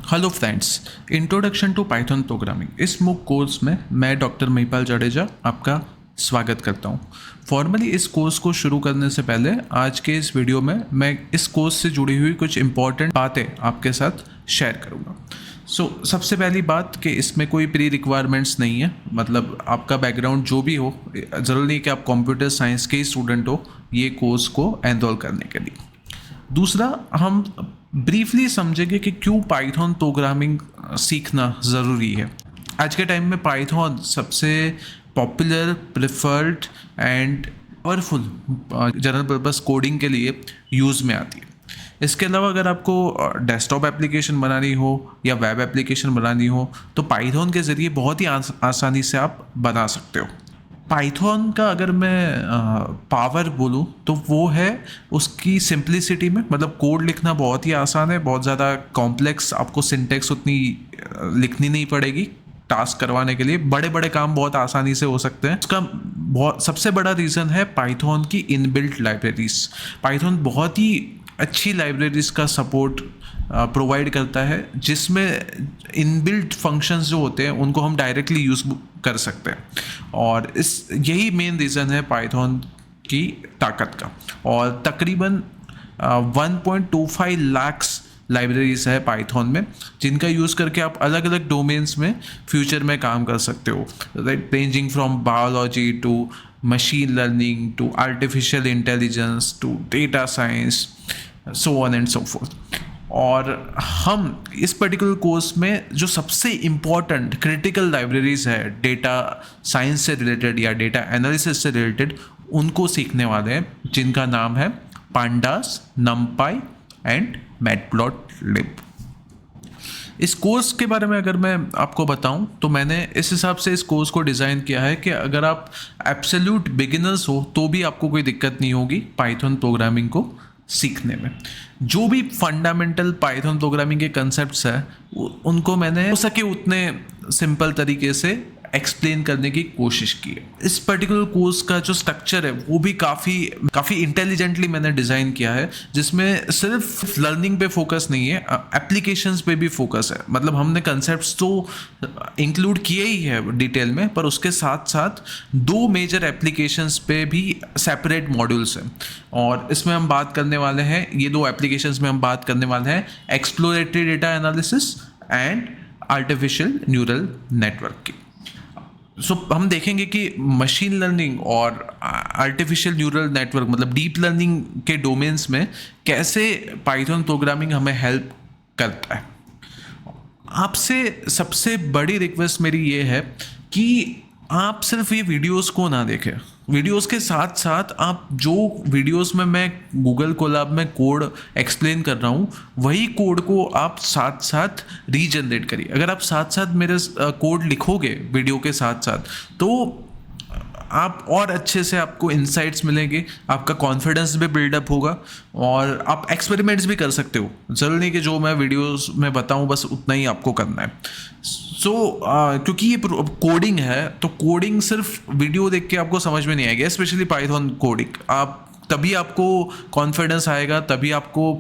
Hello friends, introduction to Python programming इस MOOC course में मैं डॉक्टर महिपाल जडेजा आपका स्वागत करता हूं। फॉर्मली इस कोर्स को शुरू करने से पहले आज के इस वीडियो में मैं इस कोर्स से जुड़ी हुई कुछ इंपॉर्टेंट बातें आपके साथ शेयर करूंगा। सबसे पहली बात कि इसमें कोई प्री रिक्वायरमेंट्स नहीं है, मतलब आपका बैकग्राउंड जो भी हो, ज़रूरी नहीं कि आप कंप्यूटर साइंस के ही स्टूडेंट हो ये कोर्स को एनरोल करने के लिए। दूसरा, हम ब्रीफली समझेंगे कि क्यों पाइथन प्रोग्रामिंग सीखना ज़रूरी है। आज के टाइम में पाइथन सबसे popular, preferred and powerful general purpose coding के लिए यूज़ में आती है। इसके अलावा अगर आपको डेस्कटॉप एप्लीकेशन बनानी हो या वेब एप्लीकेशन बनानी हो तो पाइथन के ज़रिए बहुत ही आसानी से आप बना सकते हो। पाइथन का अगर मैं पावर बोलूँ तो वो है उसकी सिंप्लिसिटी में, मतलब कोड लिखना बहुत ही आसान है, बहुत ज़्यादा कॉम्प्लेक्स आपको सिंटेक्स उतनी लिखनी नहीं पड़ेगी। टास्क करवाने के लिए बड़े बड़े काम बहुत आसानी से हो सकते हैं। उसका बहुत सबसे बड़ा रीज़न है पाइथन की इनबिल्ट लाइब्रेरीज। पाइथन बहुत ही अच्छी लाइब्रेरीज का सपोर्ट प्रोवाइड करता है, जिसमें इनबिल्ट फंक्शंस जो होते हैं उनको हम डायरेक्टली यूज़ कर सकते हैं। और यही मेन रीज़न है पाइथन की ताकत का। और तकरीबन 1.25 लाख्स लाइब्रेरीज है पाइथन में, जिनका यूज़ करके आप अलग अलग डोमेन्स में फ्यूचर में काम कर सकते हो, ranging from biology to machine learning to artificial intelligence to data science, so on and so forth. और हम इस पर्टिकुलर कोर्स में जो सबसे इम्पॉर्टेंट क्रिटिकल लाइब्रेरीज है डेटा साइंस से रिलेटेड या डेटा एनालिसिस से रिलेटेड, उनको सीखने वाले हैं, जिनका नाम है पांडास, नमपाई एंड मैटप्लॉटलिब। इस कोर्स के बारे में अगर मैं आपको बताऊं तो मैंने इस हिसाब से इस कोर्स को डिज़ाइन किया है कि अगर आप एब्सोल्यूट बिगिनर्स हो तो भी आपको कोई दिक्कत नहीं होगी पाइथन प्रोग्रामिंग को सीखने में। जो भी फंडामेंटल पाइथन प्रोग्रामिंग के कंसेप्ट्स हैं उनको मैंने हो सके उतने सिंपल तरीके से एक्सप्लेन करने की कोशिश की है। इस पर्टिकुलर कोर्स का जो स्ट्रक्चर है वो भी काफ़ी इंटेलिजेंटली मैंने डिज़ाइन किया है, जिसमें सिर्फ लर्निंग पे फोकस नहीं है, एप्लीकेशंस पे भी फोकस है। मतलब हमने कंसेप्ट्स तो इंक्लूड किए ही है डिटेल में, पर उसके साथ साथ 2 मेजर एप्लीकेशंस पे भी सेपरेट मॉड्यूल्स हैं। और इसमें हम बात करने वाले हैं, ये 2 एप्लीकेशंस में हम बात करने वाले हैं exploratory data analysis and artificial neural network की। हम देखेंगे कि मशीन लर्निंग और आर्टिफिशियल न्यूरल नेटवर्क, मतलब डीप लर्निंग के डोमेन्स में कैसे पाइथन प्रोग्रामिंग हमें हेल्प करता है। आपसे सबसे बड़ी रिक्वेस्ट मेरी ये है कि आप सिर्फ ये वीडियोस को ना देखें, वीडियोस के साथ साथ आप जो वीडियोस में मैं गूगल कोलैब में कोड एक्सप्लेन कर रहा हूँ वही कोड को आप साथ साथ रीजनरेट करिए। अगर आप साथ साथ मेरे कोड लिखोगे वीडियो के साथ साथ तो आप और अच्छे से, आपको इंसाइट्स मिलेंगे, आपका कॉन्फिडेंस भी बिल्डअप होगा और आप एक्सपेरिमेंट्स भी कर सकते हो। ज़रूरी नहीं कि जो मैं वीडियोस में बताऊं बस उतना ही आपको करना है। क्योंकि ये कोडिंग है तो कोडिंग सिर्फ वीडियो देख के आपको समझ में नहीं आएगी, स्पेशली पाइथन कोडिंग। तभी आपको कॉन्फिडेंस आएगा, तभी आपको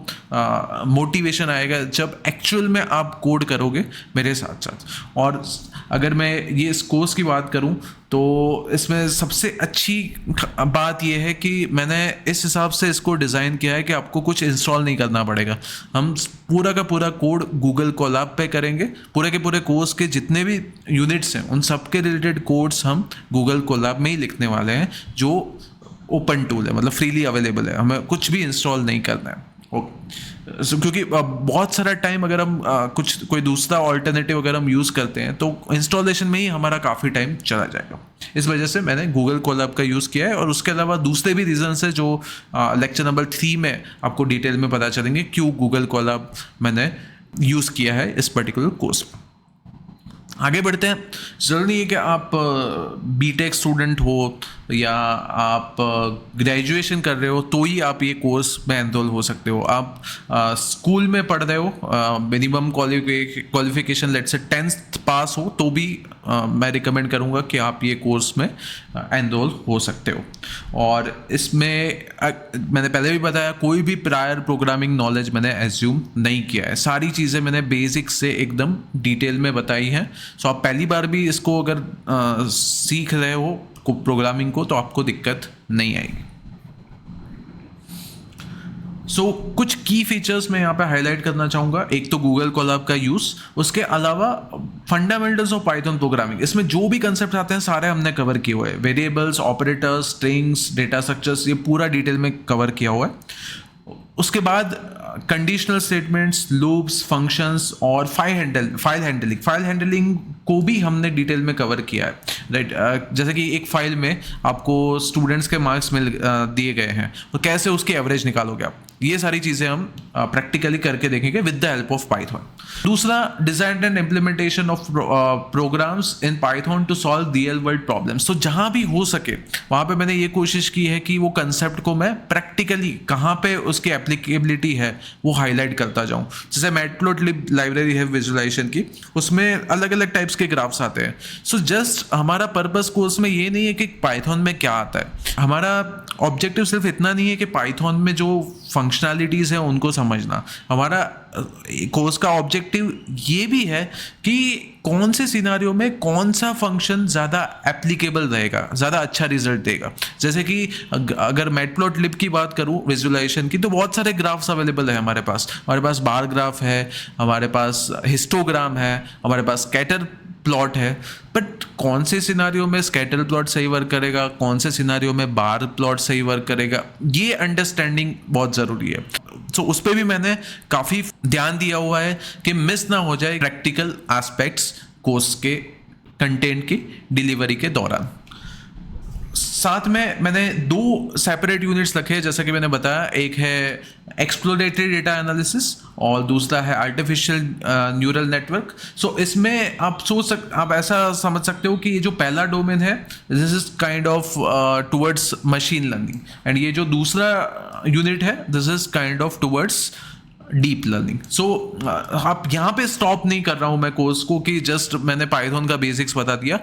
मोटिवेशन आएगा जब एक्चुअल में आप कोड करोगे मेरे साथ साथ। और अगर मैं ये इस कोर्स की बात करूं तो इसमें सबसे अच्छी बात यह है कि मैंने इस हिसाब से इसको डिज़ाइन किया है कि आपको कुछ इंस्टॉल नहीं करना पड़ेगा। हम पूरा का पूरा कोड गूगल कोलैब पे करेंगे। पूरे के पूरे कोर्स के जितने भी यूनिट्स हैं उन सब के रिलेटेड कोड्स हम गूगल कोलैब में ही लिखने वाले हैं, जो ओपन टूल है, मतलब फ्रीली अवेलेबल है, हमें कुछ भी इंस्टॉल नहीं करना है। क्योंकि बहुत सारा टाइम अगर हम कोई दूसरा ऑल्टरनेटिव अगर हम यूज़ करते हैं तो इंस्टॉलेशन में ही हमारा काफ़ी टाइम चला जाएगा। इस वजह से मैंने गूगल कोलैब का यूज़ किया है। और उसके अलावा दूसरे भी रीजंस है जो लेक्चर नंबर 3 में आपको डिटेल में पता चलेंगे क्यों गूगल कोलैब मैंने यूज़ किया है इस पर्टिकुलर कोर्स में। आगे बढ़ते हैं। ज़रूरी नहीं है कि आप बीटेक स्टूडेंट हो या आप ग्रेजुएशन कर रहे हो तो ही आप ये कोर्स में एनरोल हो सकते हो। आप स्कूल में पढ़ रहे हो, minimum qualification let's say 10th पास हो तो भी मैं रिकमेंड करूँगा कि आप ये कोर्स में एनरोल हो सकते हो। और इसमें मैंने पहले भी बताया, कोई भी प्रायर प्रोग्रामिंग नॉलेज मैंने एज्यूम नहीं किया है, सारी चीज़ें मैंने बेसिक से एकदम डिटेल में बताई हैं। सो आप पहली बार भी इसको अगर सीख रहे हो प्रोग्रामिंग को तो आपको दिक्कत नहीं आएगी। कुछ की फीचर्स मैं यहाँ पे हाईलाइट करना चाहूँगा। एक तो गूगल कोलैब का यूज़, उसके अलावा फंडामेंटल्स ऑफ पाइथन प्रोग्रामिंग, इसमें जो भी कंसेप्ट आते हैं सारे हमने कवर किए हुए हैं। Variables, operators, strings, data structures, ये पूरा डिटेल में कवर किया हुआ है। उसके बाद कंडीशनल स्टेटमेंट्स, लूप्स, फंक्शंस और फाइल हैंडलिंग को भी हमने डिटेल में कवर किया है, राइट। जैसे कि एक फाइल में आपको स्टूडेंट्स के मार्क्स दिए गए हैं तो कैसे उसकी एवरेज निकालोगे आप, ये सारी चीज़ें हम प्रैक्टिकली करके देखेंगे with the help of Python. दूसरा, design and implementation of programs in Python to solve real world problems. तो जहाँ भी हो सके वहाँ पे मैंने ये कोशिश की है कि वो कंसेप्ट को मैं प्रैक्टिकली कहाँ पे उसकी एप्लीकेबिलिटी है वो हाईलाइट करता जाऊँ। जैसे मैटप्लॉटलिब लाइब्रेरी है विजुअलाइजेशन की, उसमें अलग अलग टाइप्स के ग्राफ्स आते हैं। सो जस्ट हमारा पर्पस कोर्स में ये नहीं है कि पाइथन में क्या आता है, हमारा ऑब्जेक्टिव सिर्फ इतना नहीं है कि पाइथन में जो फंक्शनैलिटीज़ हैं उनको समझना। हमारा कोर्स का ऑब्जेक्टिव ये भी है कि कौन से सिनारियो में कौन सा फंक्शन ज़्यादा एप्लीकेबल रहेगा, ज़्यादा अच्छा रिजल्ट देगा। जैसे कि अगर मैटप्लॉटलिब की बात करूँ विजुअलाइजेशन की, तो बहुत सारे ग्राफ्स अवेलेबल है हमारे पास बार ग्राफ है, हमारे पास हिस्टोग्राम है, हमारे पास स्कैटर प्लॉट है। बट कौन से सिनारियो में स्कैटर प्लॉट सही वर्क करेगा, कौन से सिनारियो में बार प्लॉट सही वर्क करेगा, ये अंडरस्टैंडिंग बहुत ज़रूरी है। सो उस पर भी मैंने काफ़ी ध्यान दिया हुआ है कि मिस ना हो जाए प्रैक्टिकल एस्पेक्ट्स कोर्स के कंटेंट की डिलीवरी के दौरान। साथ में मैंने दो सेपरेट यूनिट्स रखे हैं, जैसा कि मैंने बताया, एक है एक्सप्लोरेटरी डेटा एनालिसिस और दूसरा है आर्टिफिशियल न्यूरल नेटवर्क। सो इसमें आप ऐसा समझ सकते हो कि ये जो पहला डोमेन है this is kind of towards machine learning, and ये जो दूसरा यूनिट है this is kind of towards deep learning. So आप यहाँ पे स्टॉप नहीं कर रहा हूँ मैं कोर्स को कि जस्ट मैंने पाइथन का बेसिक्स बता दिया।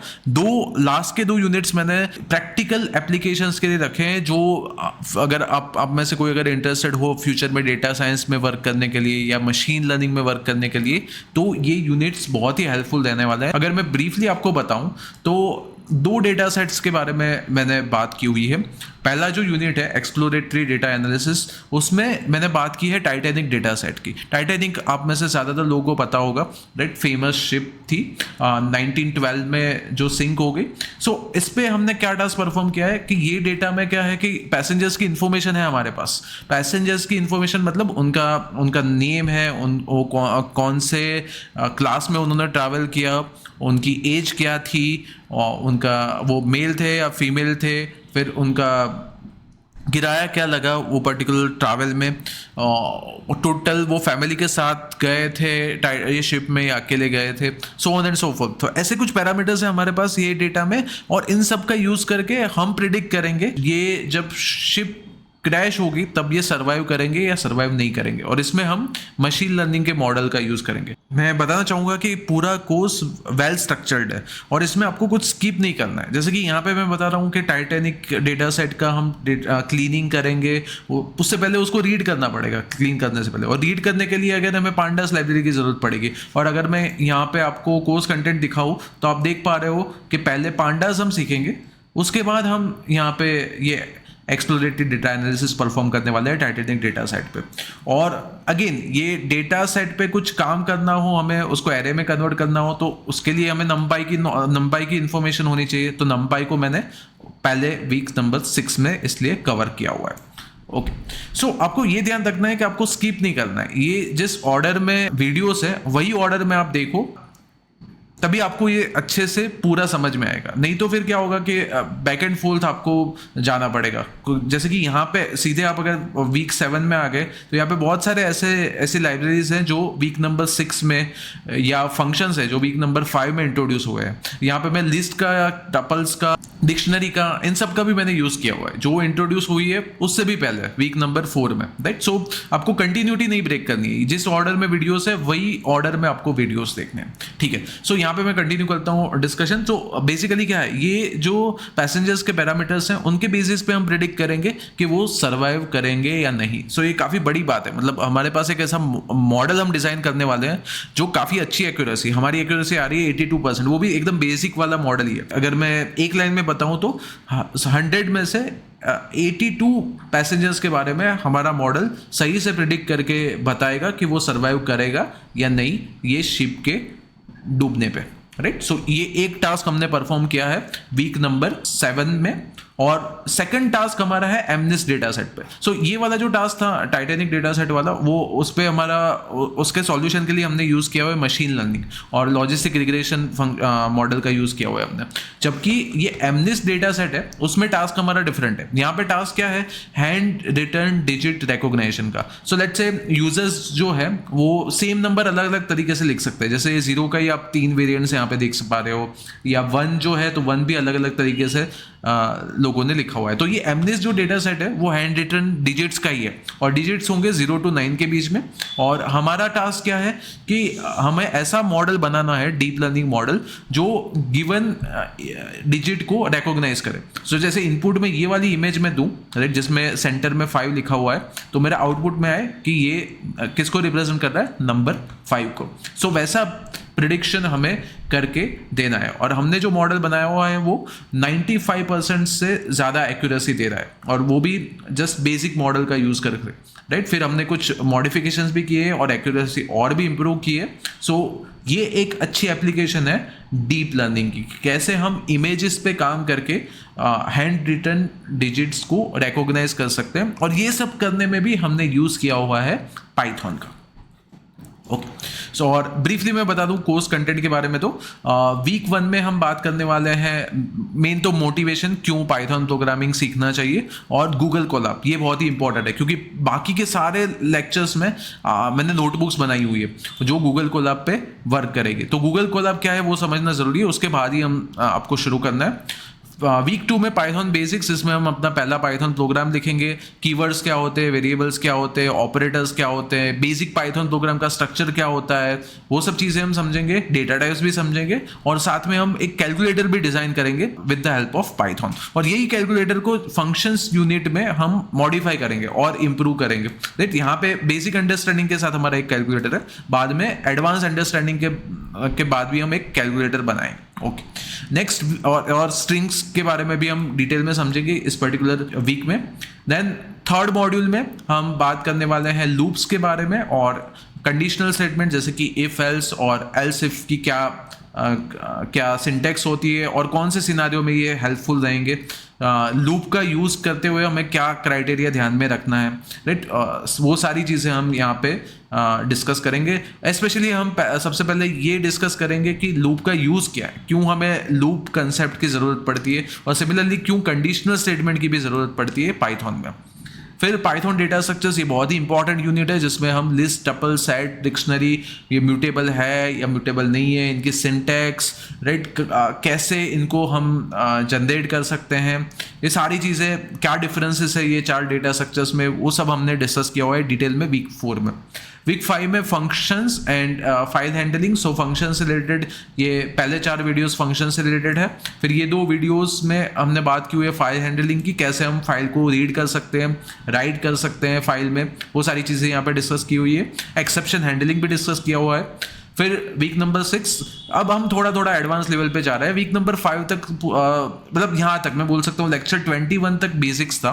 लास्ट के दो यूनिट्स मैंने प्रैक्टिकल एप्लीकेशंस के लिए रखे हैं, जो अगर आप में से कोई अगर इंटरेस्टेड हो फ्यूचर में डेटा साइंस में वर्क करने के लिए या मशीन लर्निंग में वर्क करने के लिए, तो ये यूनिट्स बहुत ही हेल्पफुल रहने वाला है। अगर मैं ब्रीफली आपको बताऊँ तो दो डेटा सेट्स के बारे में मैंने बात की हुई है। पहला जो यूनिट है एक्सप्लोरेटरी डेटा एनालिसिस, उसमें मैंने बात की है टाइटैनिक डेटा सेट की। टाइटैनिक आप में से ज़्यादातर लोगों को पता होगा, राइट, फेमस शिप थी 1912 में जो सिंक हो गई। सो इस पर हमने क्या टास्क परफॉर्म किया है कि ये डेटा में क्या है कि पैसेंजर्स की इन्फॉर्मेशन है हमारे पास। पैसेंजर्स की इन्फॉर्मेशन मतलब उनका नेम है, कौन से क्लास में उन्होंने ट्रैवल किया, उनकी एज क्या थी, और उनका वो मेल थे या फीमेल थे, फिर उनका किराया क्या लगा वो पर्टिकुलर ट्रैवल में, टोटल वो फैमिली के साथ गए थे ये शिप में या अकेले गए थे, सो ऑन एंड सो फोर्थ। तो ऐसे कुछ पैरामीटर्स हैं हमारे पास ये डेटा में, और इन सब का यूज़ करके हम प्रिडिक्ट करेंगे ये जब शिप क्रैश होगी तब ये सर्वाइव करेंगे या सर्वाइव नहीं करेंगे, और इसमें हम मशीन लर्निंग के मॉडल का यूज़ करेंगे। मैं बताना चाहूँगा कि पूरा कोर्स वेल स्ट्रक्चर्ड है और इसमें आपको कुछ स्किप नहीं करना है। जैसे कि यहाँ पे मैं बता रहा हूँ कि टाइटैनिक डेटा सेट का हम क्लीनिंग करेंगे, उससे पहले उसको रीड करना पड़ेगा क्लीन करने से पहले, और रीड करने के लिए अगर हमें पांडास लाइब्रेरी की ज़रूरत पड़ेगी। और अगर मैं यहाँ पे आपको कोर्स कंटेंट दिखाऊँ तो आप देख पा रहे हो कि पहले पांडास हम सीखेंगे, उसके बाद हम यहाँ पे ये एक्सप्लोरेटरी डेटा एनालिसिस परफॉर्म करने वाले हैं टाइटैनिक डेटा सेट पे। और अगेन ये डेटा सेट पे कुछ काम करना हो, हमें उसको एरे में कन्वर्ट करना हो, तो उसके लिए हमें नंपाई की इन्फॉर्मेशन होनी चाहिए। तो नंपाई को मैंने पहले वीक नंबर 6 में इसलिए कवर किया हुआ है। ओके, सो आपको ये ध्यान रखना है कि आपको स्किप नहीं करना है। ये जिस ऑर्डर में वीडियोस है वही ऑर्डर में आप देखो, तभी आपको ये अच्छे से पूरा समझ में आएगा। नहीं तो फिर क्या होगा कि बैक एंड फोर्थ आपको जाना पड़ेगा। जैसे कि यहाँ पे सीधे आप अगर वीक 7 में आ गए तो यहाँ पे बहुत सारे ऐसी लाइब्रेरीज हैं जो वीक नंबर 6 में, या फंक्शंस है जो वीक नंबर 5 में इंट्रोड्यूस हुए हैं। यहाँ पे मैं लिस्ट का, टपल्स का, डिक्शनरी का, इन सब का भी मैंने यूज किया हुआ है जो इंट्रोड्यूस हुई है उससे भी पहले वीक नंबर 4 में, राइट। सो आपको कंटिन्यूटी नहीं ब्रेक करनी है, जिस ऑर्डर में वीडियोस है वही ऑर्डर में आपको वीडियोस देखने हैं, ठीक है। सो यहाँ पे मैं कंटिन्यू करता हूँ डिस्कशन। तो बेसिकली क्या है, ये जो पैसेंजर्स के पैरामीटर्स हैं उनके बेसिस पे हम प्रिडिक्ट करेंगे कि वो सर्वाइव करेंगे या नहीं। सो ये काफी बड़ी बात है, मतलब हमारे पास एक ऐसा मॉडल हम डिजाइन करने वाले हैं जो काफी अच्छी एक्यूरेसी, हमारी एक्यूरेसी आ रही है 82%, वो भी एकदम बेसिक वाला मॉडल ही है। अगर मैं एक लाइन में बताऊं तो 100 में से 82 पैसेंजर्स के बारे में हमारा मॉडल सही से प्रिडिक्ट करके बताएगा कि वो सर्वाइव करेगा या नहीं ये शिप के डूबने पे, राइट। सो ये एक टास्क हमने परफॉर्म किया है वीक नंबर 7 में, और सेकंड टास्क हमारा है एमनिस डेटा सेट पे। सो ये वाला जो टास्क था टाइटैनिक डेटा सेट वाला, वो उस पे हमारा उसके सॉल्यूशन के लिए हमने यूज़ किया हुआ है मशीन लर्निंग और लॉजिस्टिक रिग्रेशन मॉडल का यूज़ किया हुआ है हमने। जबकि ये एमनिस डेटा सेट है उसमें टास्क हमारा डिफरेंट है। यहाँ पे टास्क क्या है, हैंड रिटर्न डिजिट रिकॉग्निशन का। सो लेट्स से यूजर्स जो है वो सेम नंबर अलग अलग तरीके से लिख सकते हैं। जैसे 0 का ही आप 3 वेरिएंट्स यहाँ पे देख पा रहे हो, या 1 जो है तो 1 भी अलग अलग तरीके से लोगों ने लिखा हुआ है। तो ये एमनिस जो डेटा सेट है वो हैंड रिटन डिजिट्स का ही है, और डिजिट्स होंगे 0 to 9 के बीच में। और हमारा टास्क क्या है कि हमें ऐसा मॉडल बनाना है, डीप लर्निंग मॉडल, जो गिवन डिजिट को रिकॉग्नाइज करे। सो जैसे इनपुट में ये वाली इमेज में दूं, राइट, जिसमें सेंटर में 5 लिखा हुआ है, तो मेरा आउटपुट में आए कि ये किसको रिप्रेजेंट कर रहा है, नंबर 5 को। सो वैसा प्रिडिक्शन हमें करके देना है, और हमने जो मॉडल बनाया हुआ है वो 95% से ज़्यादा एक्यूरेसी दे रहा है, और वो भी जस्ट बेसिक मॉडल का यूज़ करके, राइट। फिर हमने कुछ मॉडिफिकेशंस भी किए और एक्यूरेसी और भी इम्प्रूव की है। सो ये एक अच्छी एप्लीकेशन है डीप लर्निंग की, कैसे हम इमेजेस पे काम करके हैंड रिटन डिजिट्स को रिकॉग्नाइज कर सकते हैं, और ये सब करने में भी हमने यूज़ किया हुआ है पाइथन का। ओके, सो और ब्रीफली मैं बता दूं कोर्स कंटेंट के बारे में। तो वीक 1 में हम बात करने वाले हैं मेन तो मोटिवेशन, क्यों पाइथन प्रोग्रामिंग सीखना चाहिए, और गूगल कोलैब। ये बहुत ही इंपॉर्टेंट है क्योंकि बाकी के सारे लेक्चर्स में मैंने नोटबुक्स बनाई हुई है जो गूगल कोलैब पे वर्क करेगी। तो गूगल कोलैब क्या है वो समझना जरूरी है, उसके बाद ही हम आपको शुरू करना है। वीक 2 में पाइथन बेसिक्स, इसमें हम अपना पहला पाइथन प्रोग्राम लिखेंगे। कीवर्ड्स क्या होते हैं, वेरिएबल्स क्या होते हैं, ऑपरेटर्स क्या होते हैं, बेसिक पाइथन प्रोग्राम का स्ट्रक्चर क्या होता है, वो सब चीज़ें हम समझेंगे। डेटा टाइप्स भी समझेंगे, और साथ में हम एक कैलकुलेटर भी डिजाइन करेंगे with the help of Python. और यही कैलकुलेटर को फंक्शंस यूनिट में हम मॉडिफाई करेंगे और इंप्रूव करेंगे, राइट। यहाँ पे बेसिक अंडरस्टैंडिंग के साथ हमारा एक कैलकुलेटर है, बाद में एडवांस अंडरस्टैंडिंग के बाद भी हम एक कैलकुलेटर बनाएंगे। ओके, नेक्स्ट और स्ट्रिंग्स के बारे में भी हम डिटेल में समझेंगे इस पर्टिकुलर वीक में। देन थर्ड मॉड्यूल में हम बात करने वाले हैं लूप्स के बारे में, और कंडीशनल स्टेटमेंट जैसे कि इफ एल्स और एल्स इफ की क्या सिंटेक्स होती है, और कौन से सिनारियो में ये हेल्पफुल रहेंगे। लूप का यूज़ करते हुए हमें क्या क्राइटेरिया ध्यान में रखना है, राइट। वो सारी चीज़ें हम यहाँ पे डिस्कस करेंगे। स्पेशली हम सबसे पहले ये डिस्कस करेंगे कि लूप का यूज़ क्या है, क्यों हमें लूप कंसेप्ट की ज़रूरत पड़ती है, और सिमिलरली क्यों कंडीशनल स्टेटमेंट की भी ज़रूरत पड़ती है पाइथन में। फिर पाइथन डेटा स्ट्रक्चर्स, ये बहुत ही इंपॉर्टेंट यूनिट है जिसमें हम लिस्ट, टपल, सेट, डिक्शनरी, ये म्यूटेबल है या म्यूटेबल नहीं है, इनकी सिंटैक्स, राइट, कैसे इनको हम जनरेट कर सकते हैं, ये सारी चीज़ें, क्या डिफरेंसेस है ये 4 डेटा स्ट्रक्चर्स में, वो सब हमने डिस्कस किया हुआ है डिटेल में वीक 4 में। वीक 5 में functions and file handling. So function से रिलेटेड ये पहले 4 वीडियोस फंक्शन से रिलेटेड है। फिर ये 2 वीडियोस में हमने बात की हुई है फाइल हैंडलिंग की, कैसे हम फाइल को रीड कर सकते हैं, राइट कर सकते हैं फाइल में, वो सारी चीज़ें यहाँ पे डिस्कस की हुई है। एक्सेप्शन हैंडलिंग भी डिस्कस किया हुआ है। फिर वीक नंबर 6, अब हम थोड़ा एडवांस लेवल पे जा रहे हैं। वीक नंबर 5 तक मतलब यहाँ तक मैं बोल सकता हूँ लेक्चर 21 तक बेसिक्स था।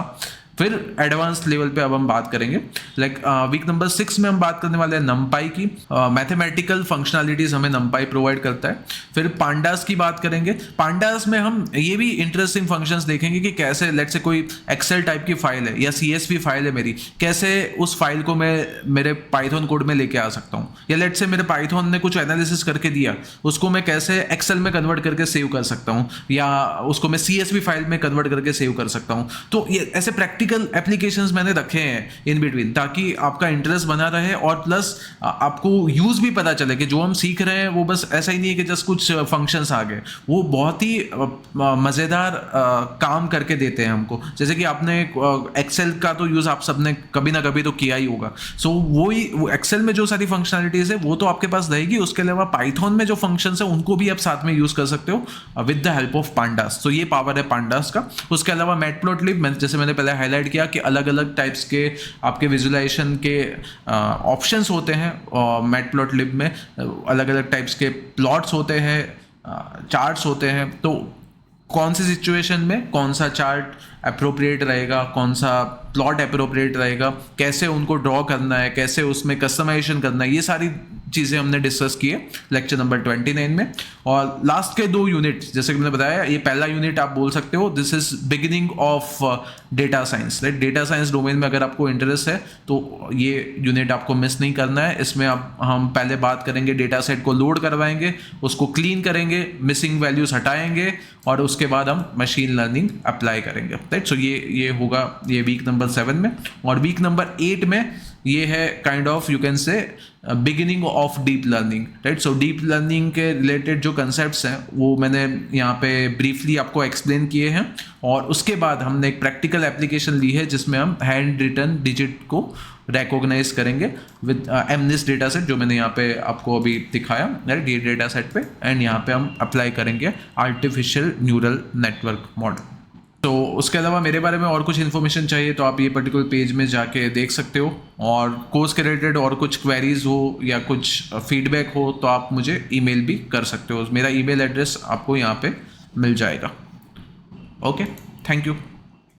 फिर एडवांस लेवल पे अब हम बात करेंगे लाइक वीक नंबर 6 में हम बात करने वाले हैं नमपाई की। मैथमेटिकल फंक्शनैलिटीज हमें नमपाई प्रोवाइड करता है। फिर पांडास की बात करेंगे। पांडास में हम ये भी इंटरेस्टिंग फंक्शंस देखेंगे कि कैसे लेट से कोई एक्सेल टाइप की फाइल है या CSV फाइल है मेरी, कैसे उस फाइल को मैं मेरे पाइथन कोड में लेके आ सकता हूँ, या लेट से मेरे पाइथन ने कुछ एनालिसिस करके दिया उसको मैं कैसे एक्सेल में कन्वर्ट करके सेव कर सकता हूँ, या उसको मैं CSV फाइल में कन्वर्ट करके सेव कर सकता हूँ। तो ये ऐसे प्रैक्टिकल एप्लीकेशंस मैंने रखे हैं इन बिटवीन, ताकि आपका इंटरेस्ट बना रहे और प्लस आपको यूज भी पता चले कि जो हम सीख रहे हैं वो बस ऐसा ही नहीं है कि जस्ट कुछ फंक्शंस आ गए, वो बहुत ही मज़ेदार काम करके देते हैं हमको। जैसे कि आपने एक्सेल का तो यूज़ आप सबने कभी ना कभी तो किया ही होगा। सो वो एक्सेल में जो सारी फंक्शनैलिटीज़ है वो तो आपके पास रहेगी, उसके अलावा पाइथन में जो फंक्शंस है उनको भी आप साथ में यूज़ कर सकते हो with the help of pandas. तो ये पावर है पांडास का। उसके अलावा मैटप्लॉटलिब, जैसे मैंने पहले हाईलाइट किया कि अलग अलग टाइप्स के आपके विजुलाइजेशन के ऑप्शंस होते हैं, और मैटप्लॉटलिब में अलग अलग टाइप्स के प्लॉट्स होते हैं, चार्ट्स होते हैं। तो कौन सी सिचुएशन में कौन सा चार्ट अप्रोप्रिएट रहेगा, कौन सा प्लॉट अप्रोप्रिएट रहेगा, कैसे उनको ड्रॉ करना है, कैसे उसमें कस्टमाइजेशन करना है, ये सारी चीज़ें हमने डिस्कस की है लेक्चर नंबर 29 में। और लास्ट के 2 यूनिट, जैसे कि मैंने बताया, ये पहला यूनिट आप बोल सकते हो this is beginning of data science, right. Data science domain में अगर आपको इंटरेस्ट है तो ये यूनिट आपको मिस नहीं करना है। इसमें हम पहले बात करेंगे, डेटा सेट को लोड करवाएंगे, उसको क्लीन करेंगे, मिसिंग वैल्यूज हटाएंगे, और उसके बाद हम मशीन लर्निंग अप्लाई करेंगे, राइट। सो ये होगा ये वीक नंबर 7 में। और वीक नंबर 8 में ये है kind of you can say beginning of deep learning, right. So deep learning के रिलेटेड जो कंसेप्ट्स हैं वो मैंने यहाँ पे ब्रीफली आपको एक्सप्लेन किए हैं, और उसके बाद हमने एक प्रैक्टिकल एप्लीकेशन ली है जिसमें हम हैंड रिटन डिजिट को रिकॉग्नाइज करेंगे विद एमनिस डेटा सेट, जो मैंने यहाँ पे आपको अभी दिखाया, राइट, ये डेटा सेट पे, एंड यहाँ पे हम अप्लाई करेंगे आर्टिफिशियल न्यूरल नेटवर्क मॉडल। तो उसके अलावा मेरे बारे में और कुछ इन्फॉर्मेशन चाहिए तो आप ये पर्टिकुलर पेज में जाके देख सकते हो, और कोर्स के रिलेटेड और कुछ क्वेरीज हो या कुछ फीडबैक हो तो आप मुझे ईमेल भी कर सकते हो। मेरा ईमेल एड्रेस आपको यहाँ पे मिल जाएगा। Okay, thank you.